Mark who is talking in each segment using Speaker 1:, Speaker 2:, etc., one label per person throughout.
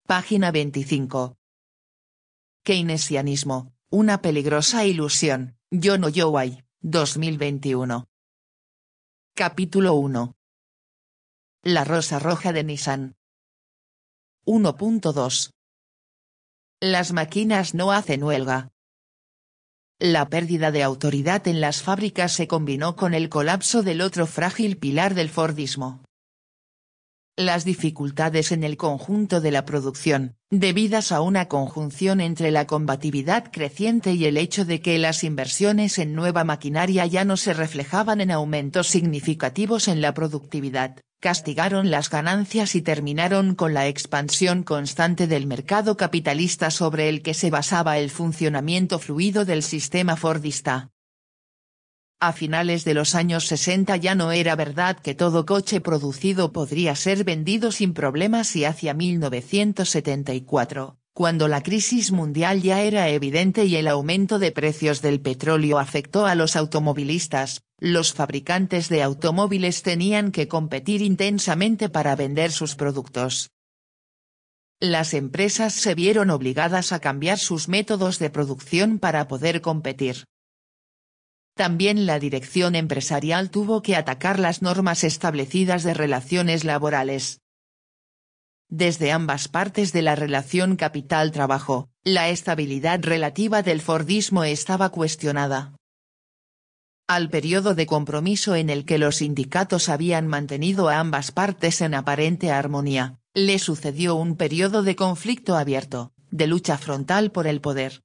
Speaker 1: Página 25. Keynesianismo, una peligrosa ilusión, John Holloway, 2021. Capítulo 1. La rosa roja de Nissan. 1.2. Las máquinas no hacen huelga. La pérdida de autoridad en las fábricas se combinó con el colapso del otro frágil pilar del Fordismo. Las dificultades en el conjunto de la producción, debidas a una conjunción entre la combatividad creciente y el hecho de que las inversiones en nueva maquinaria ya no se reflejaban en aumentos significativos en la productividad, castigaron las ganancias y terminaron con la expansión constante del mercado capitalista sobre el que se basaba el funcionamiento fluido del sistema fordista. A finales de los años 60 ya no era verdad que todo coche producido podría ser vendido sin problemas y hacia 1974, cuando la crisis mundial ya era evidente y el aumento de precios del petróleo afectó a los automovilistas, los fabricantes de automóviles tenían que competir intensamente para vender sus productos. Las empresas se vieron obligadas a cambiar sus métodos de producción para poder competir. También la dirección empresarial tuvo que atacar las normas establecidas de relaciones laborales. Desde ambas partes de la relación capital-trabajo, la estabilidad relativa del Fordismo estaba cuestionada. Al periodo de compromiso en el que los sindicatos habían mantenido a ambas partes en aparente armonía, le sucedió un periodo de conflicto abierto, de lucha frontal por el poder.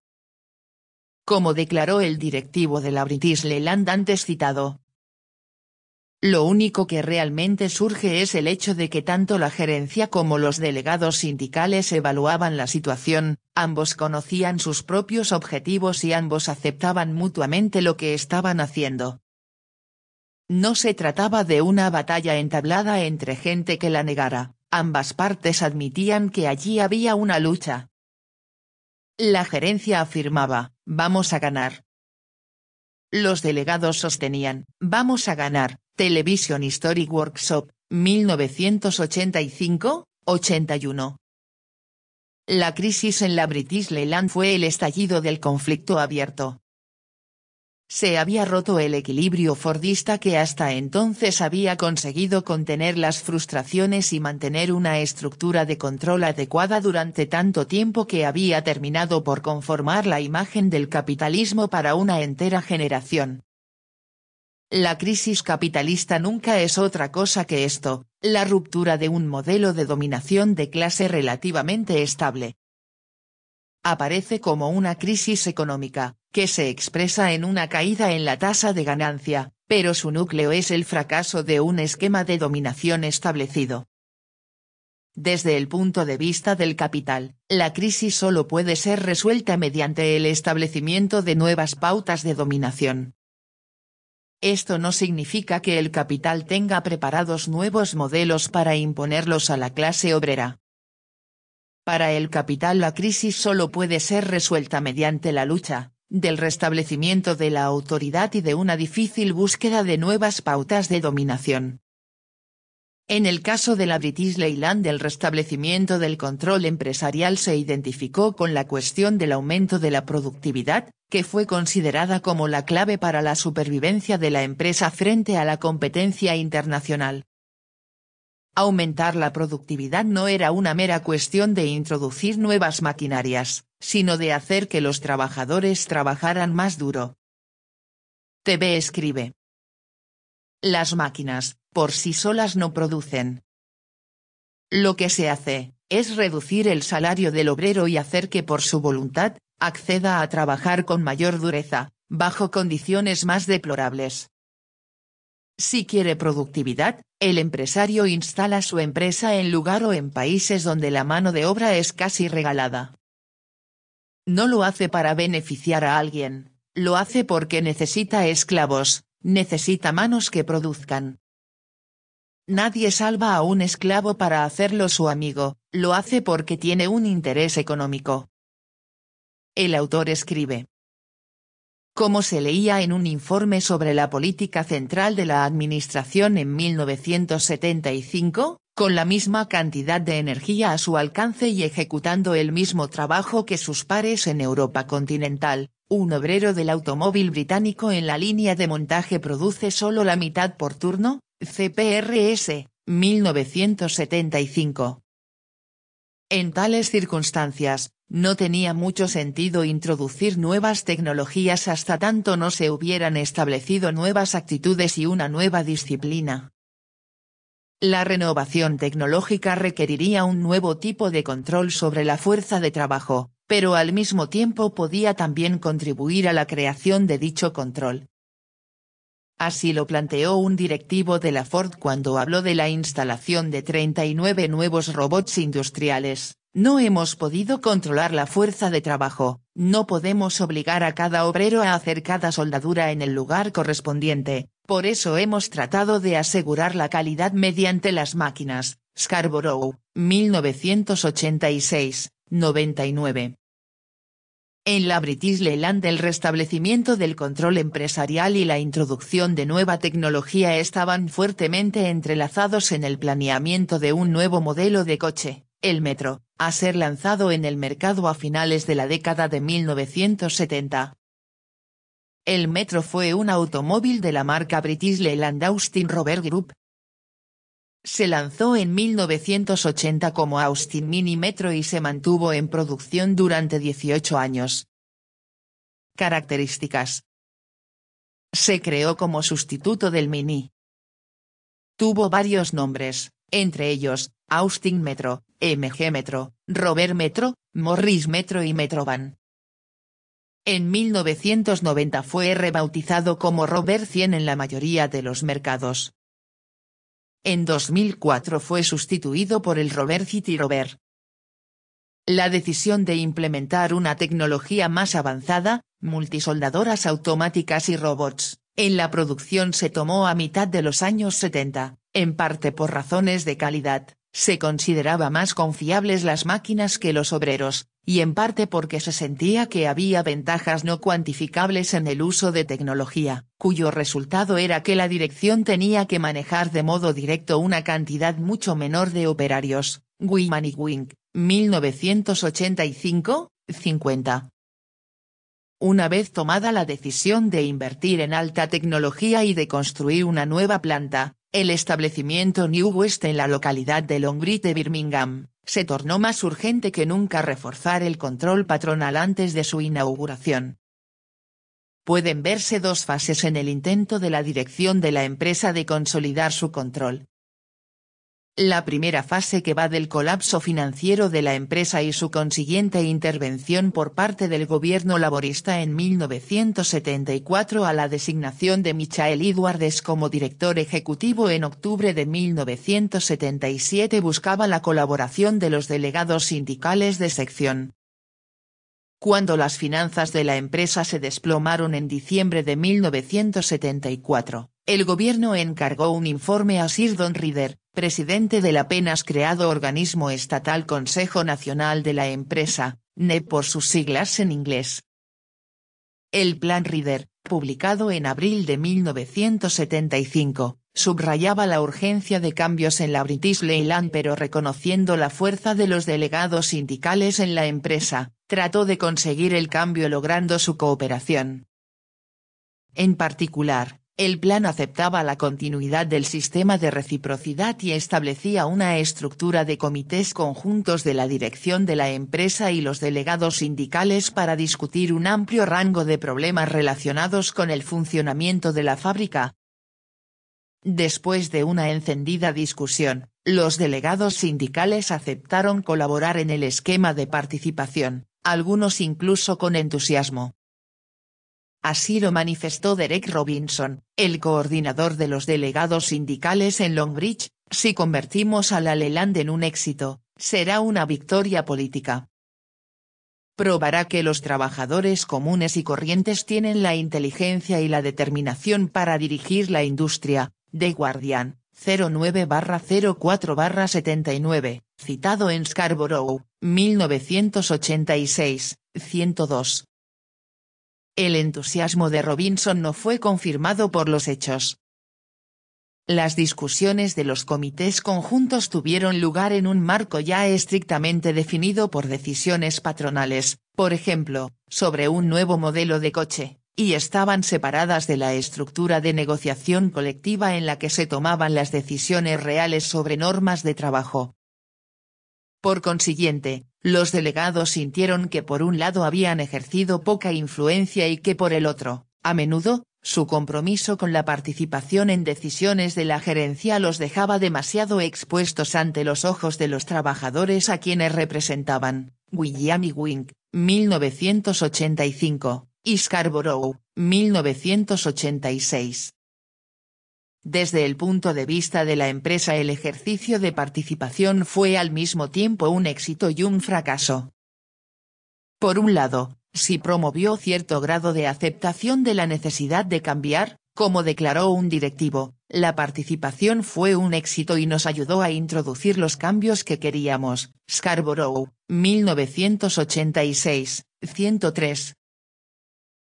Speaker 1: Como declaró el directivo de la British Leyland antes citado. Lo único que realmente surge es el hecho de que tanto la gerencia como los delegados sindicales evaluaban la situación, ambos conocían sus propios objetivos y ambos aceptaban mutuamente lo que estaban haciendo. No se trataba de una batalla entablada entre gente que la negara, ambas partes admitían que allí había una lucha. La gerencia afirmaba, vamos a ganar. Los delegados sostenían, vamos a ganar. Television History Workshop, 1985-81. La crisis en la British Leyland fue el estallido del conflicto abierto. Se había roto el equilibrio fordista que hasta entonces había conseguido contener las frustraciones y mantener una estructura de control adecuada durante tanto tiempo que había terminado por conformar la imagen del capitalismo para una entera generación. La crisis capitalista nunca es otra cosa que esto, la ruptura de un modelo de dominación de clase relativamente estable. Aparece como una crisis económica, que se expresa en una caída en la tasa de ganancia, pero su núcleo es el fracaso de un esquema de dominación establecido. Desde el punto de vista del capital, la crisis solo puede ser resuelta mediante el establecimiento de nuevas pautas de dominación. Esto no significa que el capital tenga preparados nuevos modelos para imponerlos a la clase obrera. Para el capital la crisis solo puede ser resuelta mediante la lucha, del restablecimiento de la autoridad y de una difícil búsqueda de nuevas pautas de dominación. En el caso de la British Leyland el restablecimiento del control empresarial se identificó con la cuestión del aumento de la productividad, que fue considerada como la clave para la supervivencia de la empresa frente a la competencia internacional. Aumentar la productividad no era una mera cuestión de introducir nuevas maquinarias, sino de hacer que los trabajadores trabajaran más duro. TV escribe. Las máquinas, por sí solas no producen. Lo que se hace, es reducir el salario del obrero y hacer que por su voluntad, acceda a trabajar con mayor dureza, bajo condiciones más deplorables. Si quiere productividad, el empresario instala su empresa en lugar o en países donde la mano de obra es casi regalada. No lo hace para beneficiar a alguien, lo hace porque necesita esclavos, necesita manos que produzcan. Nadie salva a un esclavo para hacerlo su amigo, lo hace porque tiene un interés económico. El autor escribe. Como se leía en un informe sobre la política central de la administración en 1975, con la misma cantidad de energía a su alcance y ejecutando el mismo trabajo que sus pares en Europa continental. Un obrero del automóvil británico en la línea de montaje produce solo la mitad por turno. CPRS, 1975. En tales circunstancias, no tenía mucho sentido introducir nuevas tecnologías hasta tanto no se hubieran establecido nuevas actitudes y una nueva disciplina. La renovación tecnológica requeriría un nuevo tipo de control sobre la fuerza de trabajo, pero al mismo tiempo podía también contribuir a la creación de dicho control. Así lo planteó un directivo de la Ford cuando habló de la instalación de 39 nuevos robots industriales. No hemos podido controlar la fuerza de trabajo, no podemos obligar a cada obrero a hacer cada soldadura en el lugar correspondiente, por eso hemos tratado de asegurar la calidad mediante las máquinas. Scarborough, 1986, 99. En la British Leyland el restablecimiento del control empresarial y la introducción de nueva tecnología estaban fuertemente entrelazados en el planeamiento de un nuevo modelo de coche, el Metro, a ser lanzado en el mercado a finales de la década de 1970. El Metro fue un automóvil de la marca British Leyland Austin Rover Group. Se lanzó en 1980 como Austin Mini Metro y se mantuvo en producción durante 18 años. Características. Se creó como sustituto del Mini. Tuvo varios nombres, entre ellos, Austin Metro, MG Metro, Rover Metro, Morris Metro y Metrovan. En 1990 fue rebautizado como Rover 100 en la mayoría de los mercados. En 2004 fue sustituido por el Rover City Rover. La decisión de implementar una tecnología más avanzada, multisoldadoras automáticas y robots, en la producción se tomó a mitad de los años 70, en parte por razones de calidad. Se consideraba más confiables las máquinas que los obreros, y en parte porque se sentía que había ventajas no cuantificables en el uso de tecnología, cuyo resultado era que la dirección tenía que manejar de modo directo una cantidad mucho menor de operarios. Wyman y Wink, 1985, 50. Una vez tomada la decisión de invertir en alta tecnología y de construir una nueva planta, el establecimiento New West en la localidad de Longbridge de Birmingham, se tornó más urgente que nunca reforzar el control patronal antes de su inauguración. Pueden verse dos fases en el intento de la dirección de la empresa de consolidar su control. La primera fase que va del colapso financiero de la empresa y su consiguiente intervención por parte del gobierno laborista en 1974 a la designación de Michael Edwards como director ejecutivo en octubre de 1977 buscaba la colaboración de los delegados sindicales de sección. Cuando las finanzas de la empresa se desplomaron en diciembre de 1974, el gobierno encargó un informe a Sir Don Reader, presidente del apenas creado organismo estatal Consejo Nacional de la Empresa, NEP por sus siglas en inglés. El Plan Reader, publicado en abril de 1975, subrayaba la urgencia de cambios en la British Leyland pero reconociendo la fuerza de los delegados sindicales en la empresa, trató de conseguir el cambio logrando su cooperación. En particular, el plan aceptaba la continuidad del sistema de reciprocidad y establecía una estructura de comités conjuntos de la dirección de la empresa y los delegados sindicales para discutir un amplio rango de problemas relacionados con el funcionamiento de la fábrica. Después de una encendida discusión, los delegados sindicales aceptaron colaborar en el esquema de participación, algunos incluso con entusiasmo. Así lo manifestó Derek Robinson, el coordinador de los delegados sindicales en Longbridge: si convertimos a la Leyland en un éxito, será una victoria política. Probará que los trabajadores comunes y corrientes tienen la inteligencia y la determinación para dirigir la industria. The Guardian, 09/04/79, citado en Scarborough, 1986, 102. El entusiasmo de Robinson no fue confirmado por los hechos. Las discusiones de los comités conjuntos tuvieron lugar en un marco ya estrictamente definido por decisiones patronales, por ejemplo, sobre un nuevo modelo de coche, y estaban separadas de la estructura de negociación colectiva en la que se tomaban las decisiones reales sobre normas de trabajo. Por consiguiente, los delegados sintieron que por un lado habían ejercido poca influencia y que por el otro, a menudo, su compromiso con la participación en decisiones de la gerencia los dejaba demasiado expuestos ante los ojos de los trabajadores a quienes representaban. William Ewing, 1985, y Scarborough, 1986. Desde el punto de vista de la empresa, el ejercicio de participación fue al mismo tiempo un éxito y un fracaso. Por un lado, sí promovió cierto grado de aceptación de la necesidad de cambiar, como declaró un directivo, la participación fue un éxito y nos ayudó a introducir los cambios que queríamos. Scarborough, 1986, 103.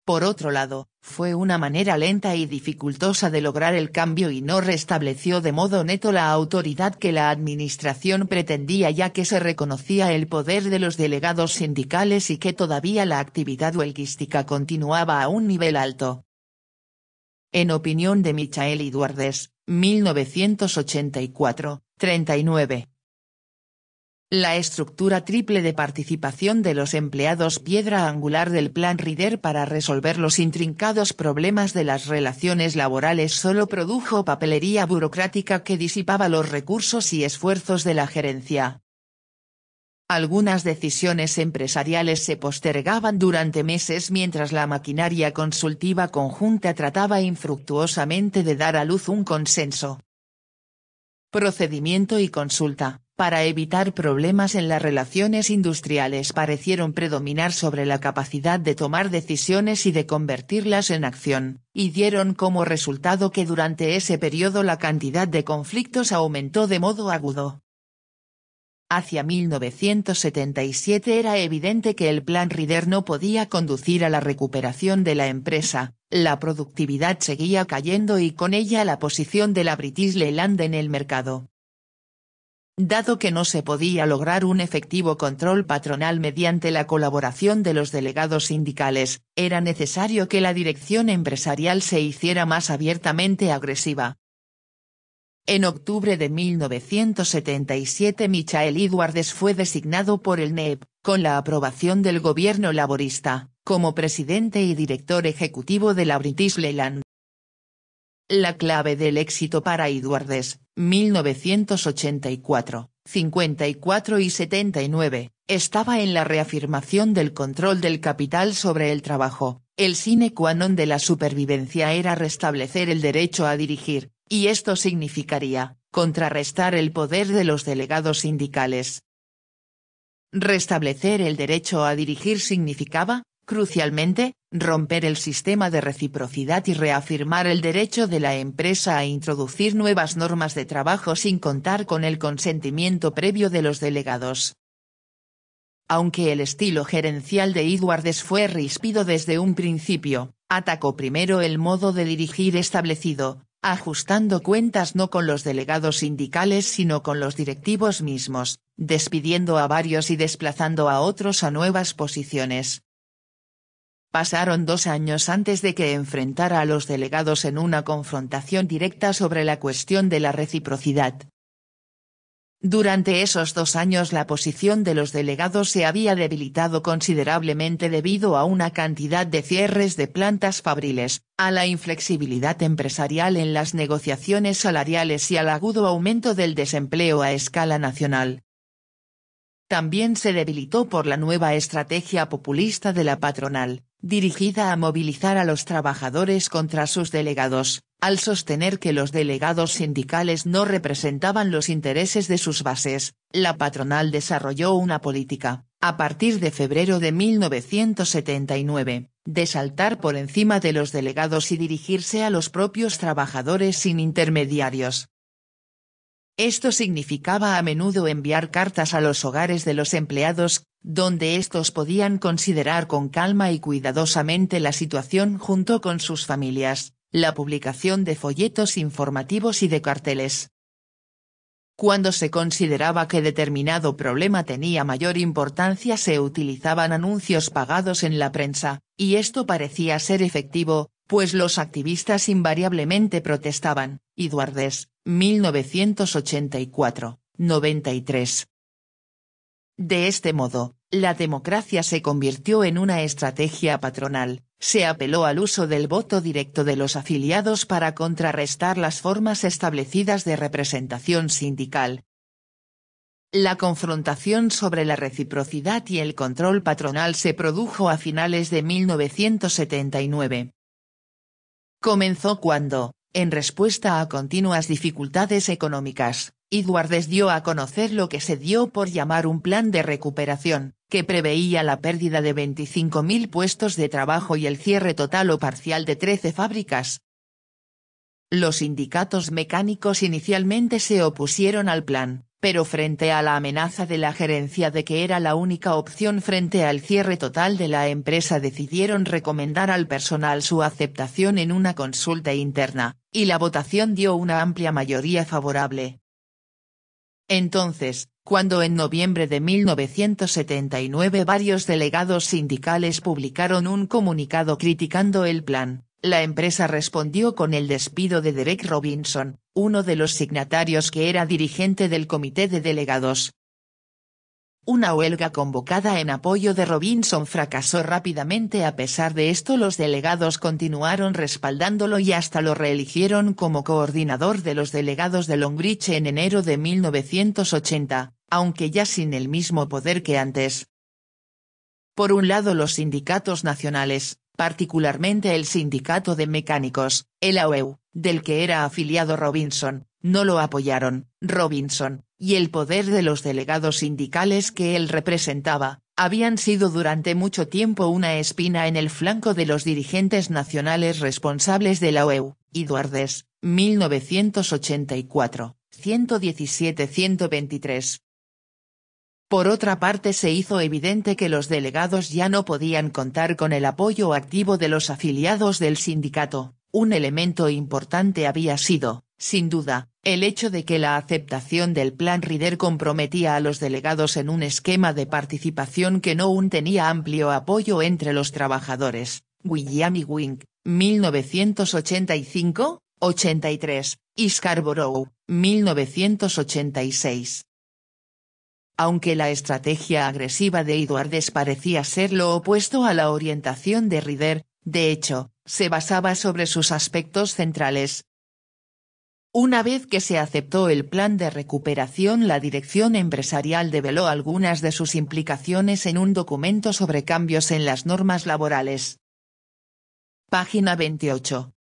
Speaker 1: Por otro lado, fue una manera lenta y dificultosa de lograr el cambio y no restableció de modo neto la autoridad que la administración pretendía, ya que se reconocía el poder de los delegados sindicales y que todavía la actividad huelguística continuaba a un nivel alto. En opinión de Michael Edwardes, 1984, 39. La estructura triple de participación de los empleados, piedra angular del Plan Reader para resolver los intrincados problemas de las relaciones laborales, solo produjo papelería burocrática que disipaba los recursos y esfuerzos de la gerencia. Algunas decisiones empresariales se postergaban durante meses mientras la maquinaria consultiva conjunta trataba infructuosamente de dar a luz un consenso. Procedimiento y consulta, para evitar problemas en las relaciones industriales, parecieron predominar sobre la capacidad de tomar decisiones y de convertirlas en acción, y dieron como resultado que durante ese periodo la cantidad de conflictos aumentó de modo agudo. Hacia 1977 era evidente que el Plan Reader no podía conducir a la recuperación de la empresa, la productividad seguía cayendo y con ella la posición de la British Leyland en el mercado. Dado que no se podía lograr un efectivo control patronal mediante la colaboración de los delegados sindicales, era necesario que la dirección empresarial se hiciera más abiertamente agresiva. En octubre de 1977 Michael Edwardes fue designado por el NEP, con la aprobación del gobierno laborista, como presidente y director ejecutivo de la British Leyland. La clave del éxito para Edwardes, 1984, 54 y 79, estaba en la reafirmación del control del capital sobre el trabajo. El sine qua non de la supervivencia era restablecer el derecho a dirigir, y esto significaría contrarrestar el poder de los delegados sindicales. Restablecer el derecho a dirigir significaba, crucialmente, romper el sistema de reciprocidad y reafirmar el derecho de la empresa a introducir nuevas normas de trabajo sin contar con el consentimiento previo de los delegados. Aunque el estilo gerencial de Edwardes fue ríspido desde un principio, atacó primero el modo de dirigir establecido, ajustando cuentas no con los delegados sindicales sino con los directivos mismos, despidiendo a varios y desplazando a otros a nuevas posiciones. Pasaron 2 años antes de que enfrentara a los delegados en una confrontación directa sobre la cuestión de la reciprocidad. Durante esos 2 años la posición de los delegados se había debilitado considerablemente debido a una cantidad de cierres de plantas fabriles, a la inflexibilidad empresarial en las negociaciones salariales y al agudo aumento del desempleo a escala nacional. También se debilitó por la nueva estrategia populista de la patronal, dirigida a movilizar a los trabajadores contra sus delegados, al sostener que los delegados sindicales no representaban los intereses de sus bases. La patronal desarrolló una política, a partir de febrero de 1979, de saltar por encima de los delegados y dirigirse a los propios trabajadores sin intermediarios. Esto significaba a menudo enviar cartas a los hogares de los empleados, donde estos podían considerar con calma y cuidadosamente la situación junto con sus familias. la publicación de folletos informativos y de carteles. Cuando se consideraba que determinado problema tenía mayor importancia se utilizaban anuncios pagados en la prensa, y esto parecía ser efectivo, pues los activistas invariablemente protestaban. Edwardes, 1984, 93. De este modo, la democracia se convirtió en una estrategia patronal, se apeló al uso del voto directo de los afiliados para contrarrestar las formas establecidas de representación sindical. La confrontación sobre la reciprocidad y el control patronal se produjo a finales de 1979. Comenzó cuando, en respuesta a continuas dificultades económicas, Edwardes dio a conocer lo que se dio por llamar un plan de recuperación, que preveía la pérdida de 25.000 puestos de trabajo y el cierre total o parcial de 13 fábricas. Los sindicatos mecánicos inicialmente se opusieron al plan, pero frente a la amenaza de la gerencia de que era la única opción frente al cierre total de la empresa decidieron recomendar al personal su aceptación en una consulta interna, y la votación dio una amplia mayoría favorable. Entonces, cuando en noviembre de 1979 varios delegados sindicales publicaron un comunicado criticando el plan, la empresa respondió con el despido de Derek Robinson, uno de los signatarios que era dirigente del comité de delegados. Una huelga convocada en apoyo de Robinson fracasó rápidamente. A pesar de esto los delegados continuaron respaldándolo y hasta lo reeligieron como coordinador de los delegados de Longbridge en enero de 1980, aunque ya sin el mismo poder que antes. Por un lado los sindicatos nacionales, particularmente el Sindicato de Mecánicos, el AUEU, del que era afiliado Robinson, no lo apoyaron. Robinson, y el poder de los delegados sindicales que él representaba, habían sido durante mucho tiempo una espina en el flanco de los dirigentes nacionales responsables de la AUEU. Edwardes, 1984, 117-123. Por otra parte se hizo evidente que los delegados ya no podían contar con el apoyo activo de los afiliados del sindicato. Un elemento importante había sido, sin duda, el hecho de que la aceptación del Plan Reader comprometía a los delegados en un esquema de participación que no aún tenía amplio apoyo entre los trabajadores. William Ewing, 1985, 83, y Scarborough, 1986. Aunque la estrategia agresiva de Edwardes parecía ser lo opuesto a la orientación de Reader, de hecho, se basaba sobre sus aspectos centrales. Una vez que se aceptó el plan de recuperación, la dirección empresarial develó algunas de sus implicaciones en un documento sobre cambios en las normas laborales. Página 28.